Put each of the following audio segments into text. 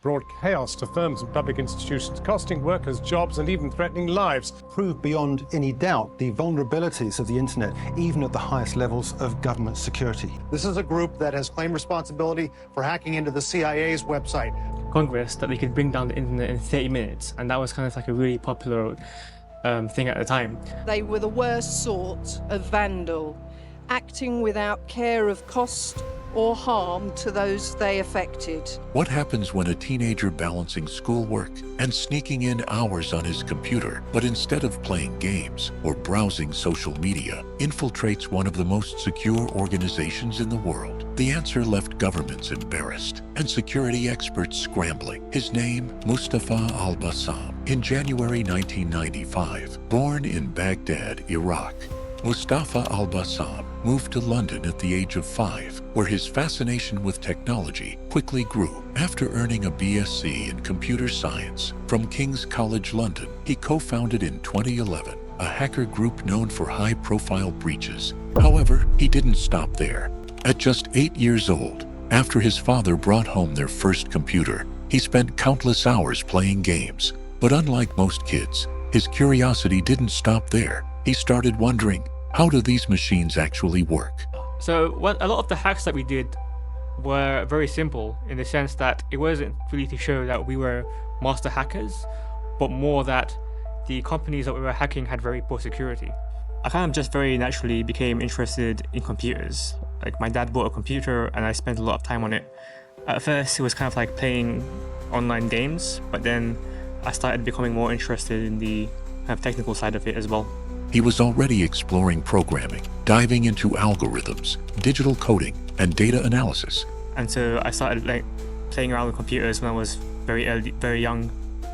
brought chaos to firms and public institutions, costing workers jobs and even threatening lives. Proved beyond any doubt the vulnerabilities of the internet, even at the highest levels of government security. This is a group that has claimed responsibility for hacking into the CIA's website. Congress that they could bring down the internet in 30 minutes, and that was kind of like a really popular thing at the time. They were the worst sort of vandal, acting without care of cost or harm to those they affected. What happens when a teenager balancing schoolwork and sneaking in hours on his computer, but instead of playing games or browsing social media, infiltrates one of the most secure organizations in the world? The answer left governments embarrassed and security experts scrambling. His name, Mustafa Al-Bassam. In January 1995, born in Baghdad, Iraq, Mustafa Al-Bassam moved to London at the age of 5, where his fascination with technology quickly grew. After earning a BSc in computer science from King's College London, he co-founded in 2011 a hacker group known for high-profile breaches. However, he didn't stop there. At just 8 years old, after his father brought home their first computer, he spent countless hours playing games. But unlike most kids, his curiosity didn't stop there. He started wondering, how do these machines actually work? So a lot of the hacks that we did were very simple, in the sense that it wasn't really to show that we were master hackers, but more that the companies that we were hacking had very poor security. I kind of just very naturally became interested in computers. Like, my dad bought a computer and I spent a lot of time on it. At first it was kind of like playing online games, but then I started becoming more interested in the kind of technical side of it as well. He was already exploring programming, diving into algorithms, digital coding, and data analysis. And so I started playing around with computers when I was very young,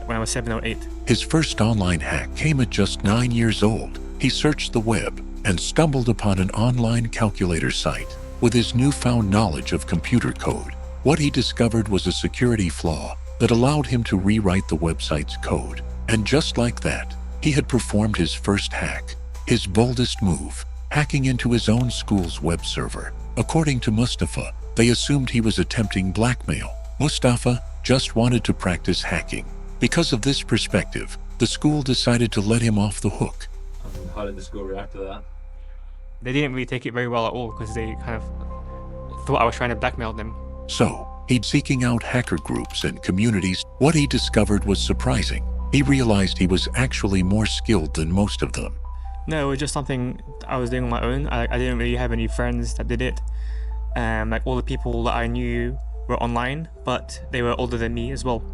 when I was 7 or 8. His first online hack came at just 9 years old. He searched the web and stumbled upon an online calculator site. With his newfound knowledge of computer code, what he discovered was a security flaw that allowed him to rewrite the website's code. And just like that, he had performed his first hack, his boldest move, hacking into his own school's web server. According to Mustafa, they assumed he was attempting blackmail. Mustafa just wanted to practice hacking. Because of this perspective, the school decided to let him off the hook. How did the school react to that? They didn't really take it very well at all, because they kind of thought I was trying to blackmail them. So, he'd seeking out hacker groups and communities. What he discovered was surprising. He realized he was actually more skilled than most of them. No, it was just something I was doing on my own. I didn't really have any friends that did it. Like, all the people that I knew were online, but they were older than me as well.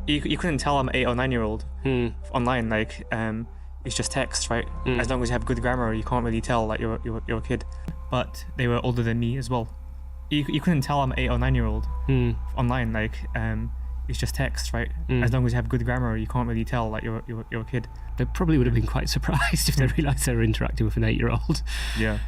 You couldn't tell I'm an 8 or 9 year old online. Like, it's just text, right? As long as you have good grammar, you can't really tell that you're a kid. But they were older than me as well. You couldn't tell I'm an 8 or 9 year old online. Like, it's just text, right? As long as you have good grammar, you can't really tell that you're a kid. They probably would have been quite surprised if they realised they were interacting with an 8-year-old. Yeah.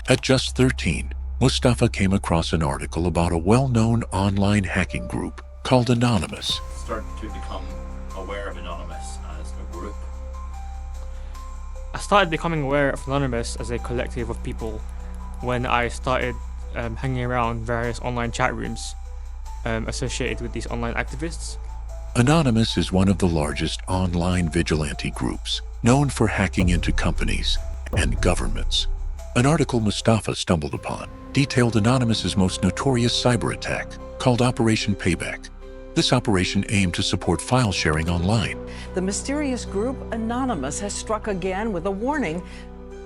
At just 13, Mustafa came across an article about a well-known online hacking group called Anonymous. Started to become aware of Anonymous as a group. I started becoming aware of Anonymous as a collective of people when I started hanging around various online chat rooms associated with these online activists. Anonymous is one of the largest online vigilante groups, known for hacking into companies and governments. An article Mustafa stumbled upon detailed Anonymous's most notorious cyber attack, called Operation Payback. This operation aimed to support file sharing online. The mysterious group Anonymous has struck again with a warning.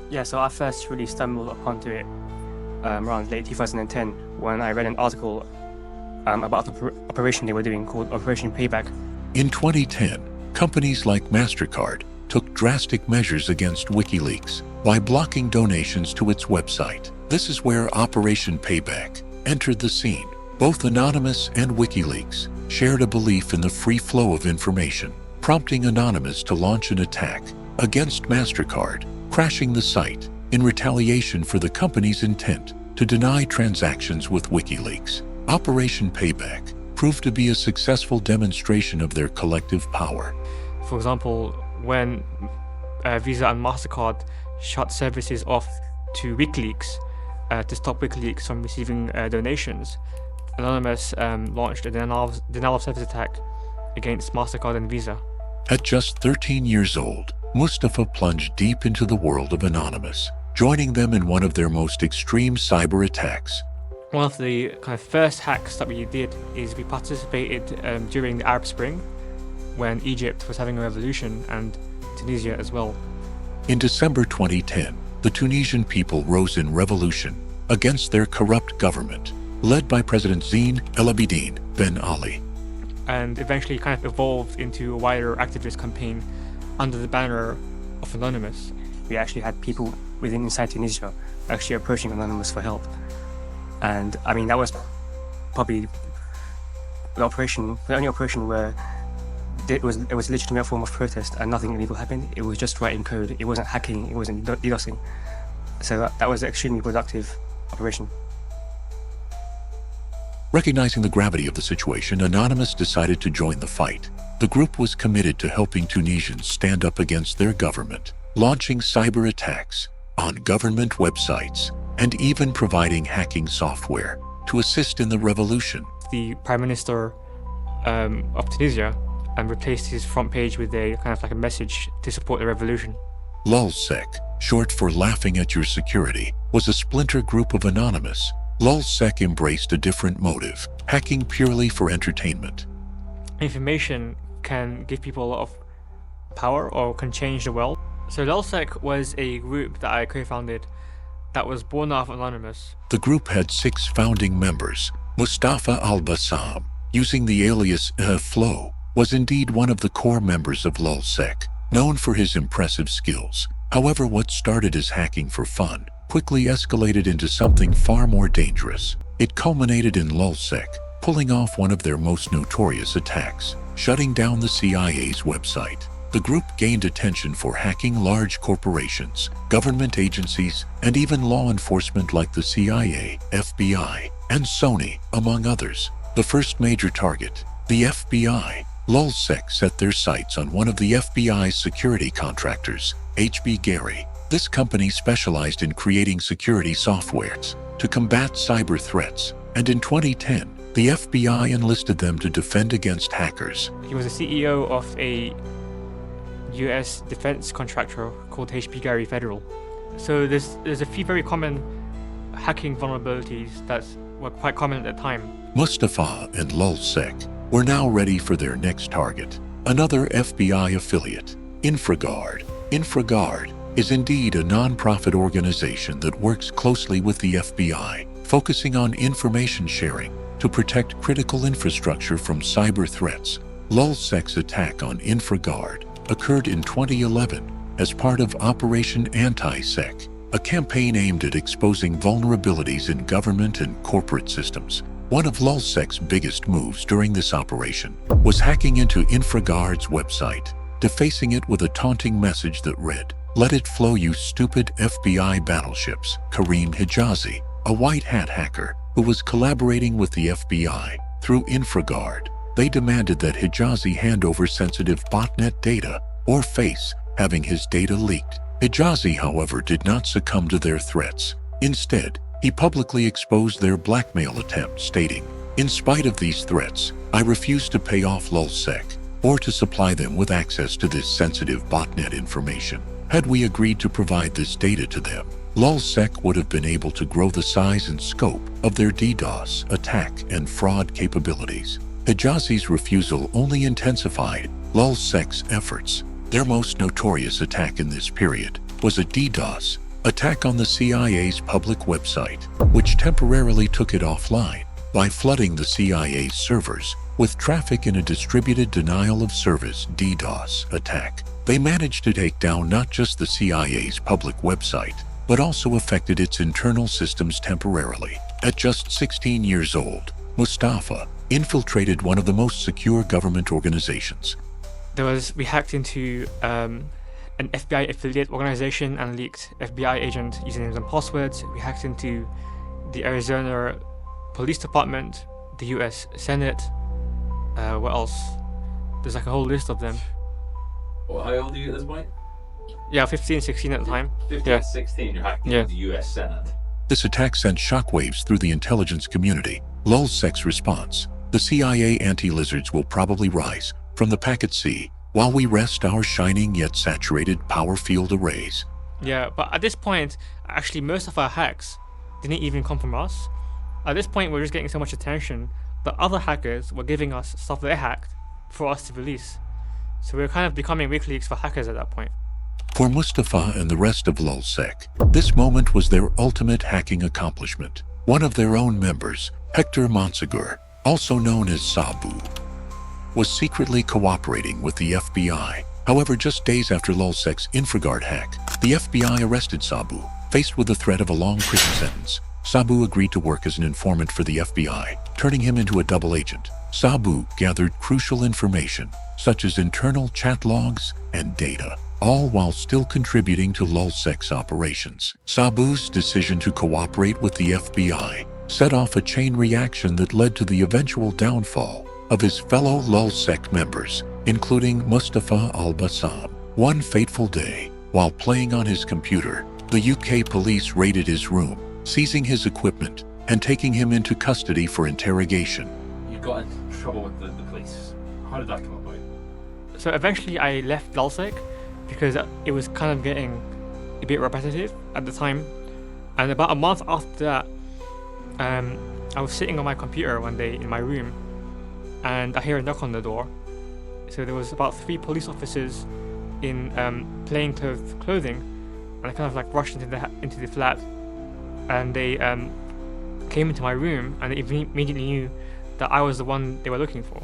Yeah, so I first really stumbled onto it around late 2010 when I read an article about the operation they were doing called Operation Payback. In 2010, companies like MasterCard took drastic measures against WikiLeaks by blocking donations to its website. This is where Operation Payback entered the scene. Both Anonymous and WikiLeaks shared a belief in the free flow of information, prompting Anonymous to launch an attack against MasterCard, crashing the site in retaliation for the company's intent to deny transactions with WikiLeaks. Operation Payback proved to be a successful demonstration of their collective power. For example, when Visa and MasterCard shut services off to WikiLeaks to stop WikiLeaks from receiving donations, Anonymous launched a denial of service attack against MasterCard and Visa. At just 13 years old, Mustafa plunged deep into the world of Anonymous, joining them in one of their most extreme cyber attacks. One of the kind of first hacks that we did is we participated during the Arab Spring, when Egypt was having a revolution, and Tunisia as well. In December 2010, the Tunisian people rose in revolution against their corrupt government, led by President Zine El Abidine Ben Ali. And eventually kind of evolved into a wider activist campaign under the banner of Anonymous. We actually had people inside Tunisia actually approaching Anonymous for help. And I mean, that was probably the only operation where it was a legitimate form of protest and nothing illegal happened. It was just writing code. It wasn't hacking, it wasn't DDoSing. So that was an extremely productive operation. Recognizing the gravity of the situation, Anonymous decided to join the fight. The group was committed to helping Tunisians stand up against their government, launching cyber attacks on government websites, and even providing hacking software to assist in the revolution. The Prime Minister of Tunisia replaced his front page with a kind of like a message to support the revolution. LulzSec, short for Laughing at Your Security, was a splinter group of Anonymous. LulzSec embraced a different motive, hacking purely for entertainment. Information can give people a lot of power or can change the world. So LulzSec was a group that I co-founded that was born out of Anonymous. The group had 6 founding members. Mustafa Al-Bassam, using the alias Flow, was indeed one of the core members of LulzSec, known for his impressive skills. However, what started as hacking for fun quickly escalated into something far more dangerous. It culminated in LulzSec pulling off one of their most notorious attacks, shutting down the CIA's website. The group gained attention for hacking large corporations, government agencies, and even law enforcement like the CIA, FBI, and Sony, among others. The first major target, the FBI. LulzSec set their sights on one of the FBI's security contractors, HB Gary. This company specialized in creating security softwares to combat cyber threats, and in 2010, the FBI enlisted them to defend against hackers. He was the CEO of a US defense contractor called HB Gary Federal. So there's a few very common hacking vulnerabilities that were quite common at the time. Mustafa and LulzSec were now ready for their next target, another FBI affiliate, InfraGard. InfraGard is indeed a non-profit organization that works closely with the FBI, focusing on information sharing to protect critical infrastructure from cyber threats. LulzSec's attack on InfraGard occurred in 2011 as part of Operation Anti-Sec, a campaign aimed at exposing vulnerabilities in government and corporate systems. One of LulzSec's biggest moves during this operation was hacking into InfraGard's website, defacing it with a taunting message that read, "Let it flow, you stupid FBI battleships." Kareem Hijazi, a white hat hacker who was collaborating with the FBI through InfraGard, they demanded that Hijazi hand over sensitive botnet data or face having his data leaked. Hijazi, however, did not succumb to their threats. Instead, he publicly exposed their blackmail attempt, stating, "In spite of these threats, I refuse to pay off LulzSec or to supply them with access to this sensitive botnet information. Had we agreed to provide this data to them, LulzSec would have been able to grow the size and scope of their DDoS attack and fraud capabilities." Hijazi's refusal only intensified LulzSec's efforts. Their most notorious attack in this period was a DDoS attack on the CIA's public website, which temporarily took it offline by flooding the CIA's servers with traffic in a distributed denial of service DDoS attack. They managed to take down not just the CIA's public website, but also affected its internal systems temporarily. At just 16 years old, Mustafa infiltrated one of the most secure government organizations. We hacked into an FBI affiliate organization and leaked FBI agent usernames and passwords. We hacked into the Arizona Police Department, the US Senate. What else? There's like a whole list of them. Well, how old are you at this point? Yeah, 15, 16 at the time. 15, yeah. 16, you're hacking into the US Senate. This attack sent shockwaves through the intelligence community, LulzSec's response: the CIA anti-lizards will probably rise from the packet sea while we rest our shining yet saturated power field arrays. Yeah, but at this point, actually most of our hacks didn't even come from us. At this point, we're just getting so much attention that other hackers were giving us stuff they hacked for us to release. So we were kind of becoming WikiLeaks for hackers at that point. For Mustafa and the rest of LulzSec, this moment was their ultimate hacking accomplishment. One of their own members, Hector Monsegur, also known as Sabu, was secretly cooperating with the FBI. However, just days after LulzSec's InfraGard hack, the FBI arrested Sabu. Faced with the threat of a long prison sentence, Sabu agreed to work as an informant for the FBI, turning him into a double agent. Sabu gathered crucial information, such as internal chat logs and data, all while still contributing to LulzSec's operations. Sabu's decision to cooperate with the FBI set off a chain reaction that led to the eventual downfall of his fellow LulzSec members, including Mustafa Al-Bassam. One fateful day, while playing on his computer, the UK police raided his room, seizing his equipment and taking him into custody for interrogation. You got into trouble with the police. How did that come about? So eventually I left LulzSec because it was kind of getting a bit repetitive at the time. And about a month after that, I was sitting on my computer one day in my room and I hear a knock on the door. So there was about 3 police officers in plainclothes clothing, and I kind of like rushed into the flat, and they came into my room and they immediately knew that I was the one they were looking for,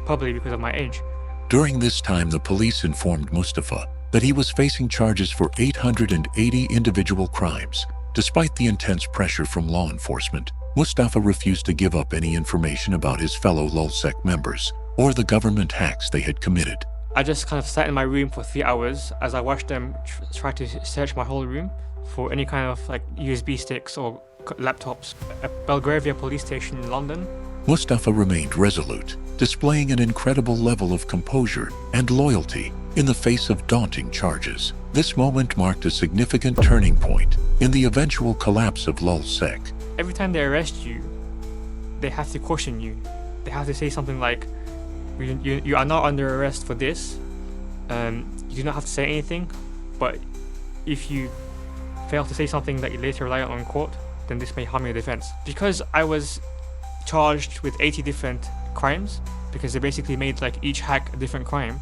probably because of my age. During this time, the police informed Mustafa that he was facing charges for 880 individual crimes. Despite the intense pressure from law enforcement, Mustafa refused to give up any information about his fellow LulzSec members or the government hacks they had committed. I just kind of sat in my room for 3 hours as I watched them try to search my whole room for any kind of like USB sticks or laptops. At Belgravia police station in London. Mustafa remained resolute, displaying an incredible level of composure and loyalty in the face of daunting charges. This moment marked a significant turning point in the eventual collapse of LulzSec. Every time they arrest you, they have to caution you. They have to say something like, you are not under arrest for this. You do not have to say anything, but if you fail to say something that you later rely on in court, then this may harm your defense. Because I was charged with 80 different crimes, because they basically made like each hack a different crime,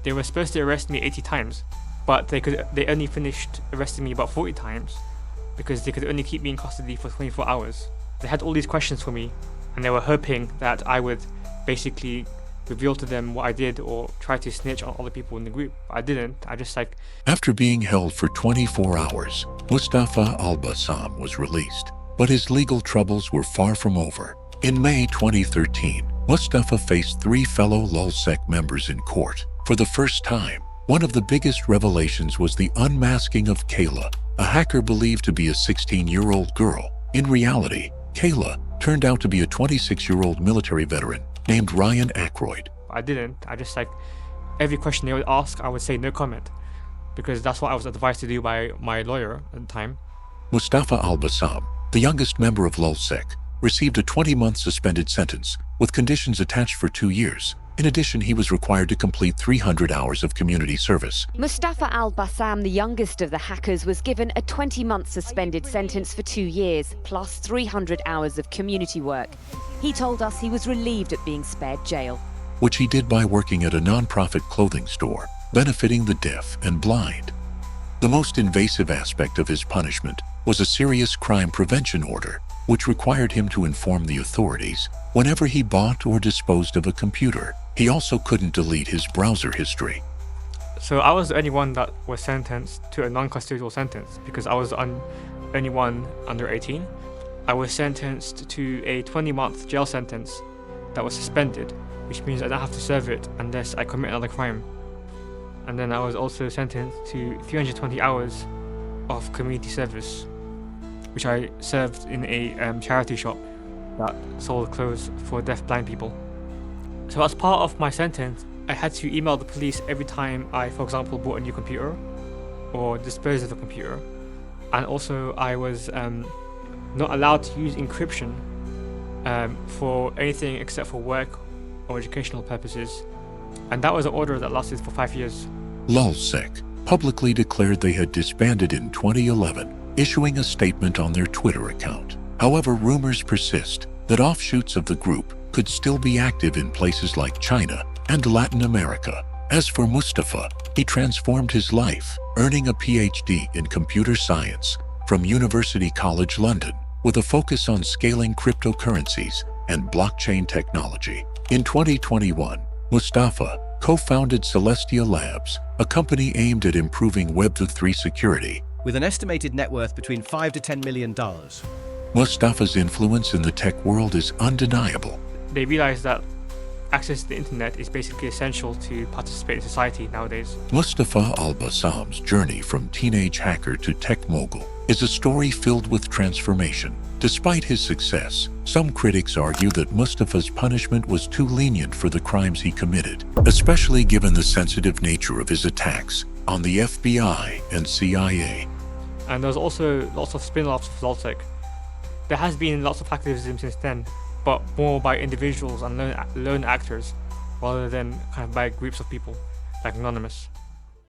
they were supposed to arrest me 80 times, but they only finished arresting me about 40 times because they could only keep me in custody for 24 hours. They had all these questions for me, and they were hoping that I would basically reveal to them what I did or try to snitch on other people in the group. I didn't. I just like... After being held for 24 hours, Mustafa Al-Bassam was released, but his legal troubles were far from over. In May 2013, Mustafa faced 3 fellow LulzSec members in court. For the first time, one of the biggest revelations was the unmasking of Kayla, a hacker believed to be a 16-year-old girl. In reality, Kayla turned out to be a 26-year-old military veteran named Ryan Aykroyd. I didn't. I just like, every question they would ask, I would say no comment, because that's what I was advised to do by my lawyer at the time. Mustafa Al-Bassam, the youngest member of LulzSec, received a 20-month suspended sentence with conditions attached for 2 years. In addition, he was required to complete 300 hours of community service. Mustafa Al-Bassam, the youngest of the hackers, was given a 20-month suspended sentence for 2 years, plus 300 hours of community work. He told us he was relieved at being spared jail. Which he did by working at a non-profit clothing store, benefiting the deaf and blind. The most invasive aspect of his punishment was a serious crime prevention order, which required him to inform the authorities whenever he bought or disposed of a computer. He also couldn't delete his browser history. So I was the only one that was sentenced to a non-custodial sentence because I was the only one under 18. I was sentenced to a 20-month jail sentence that was suspended, which means I don't have to serve it unless I commit another crime. And then I was also sentenced to 320 hours of community service, which I served in a charity shop that sold clothes for deaf-blind people. So as part of my sentence, I had to email the police every time I, for example, bought a new computer or disposed of a computer. And also I was not allowed to use encryption for anything except for work or educational purposes. And that was an order that lasted for 5 years. LulzSec publicly declared they had disbanded in 2011, issuing a statement on their Twitter account. However, rumors persist that offshoots of the group could still be active in places like China and Latin America. As for Mustafa, he transformed his life, earning a PhD in computer science from University College London, with a focus on scaling cryptocurrencies and blockchain technology. In 2021, Mustafa co-founded Celestia Labs, a company aimed at improving Web3 security. With an estimated net worth between $5 to $10 million. Mustafa's influence in the tech world is undeniable. They realized that access to the internet is basically essential to participate in society nowadays. Mustafa Al-Bassam's journey from teenage hacker to tech mogul is a story filled with transformation. Despite his success, some critics argue that Mustafa's punishment was too lenient for the crimes he committed, especially given the sensitive nature of his attacks on the FBI and CIA. And there's also lots of spin-offs of LulzSec. There has been lots of activism since then, but more by individuals and lone actors, rather than kind of by groups of people, like Anonymous.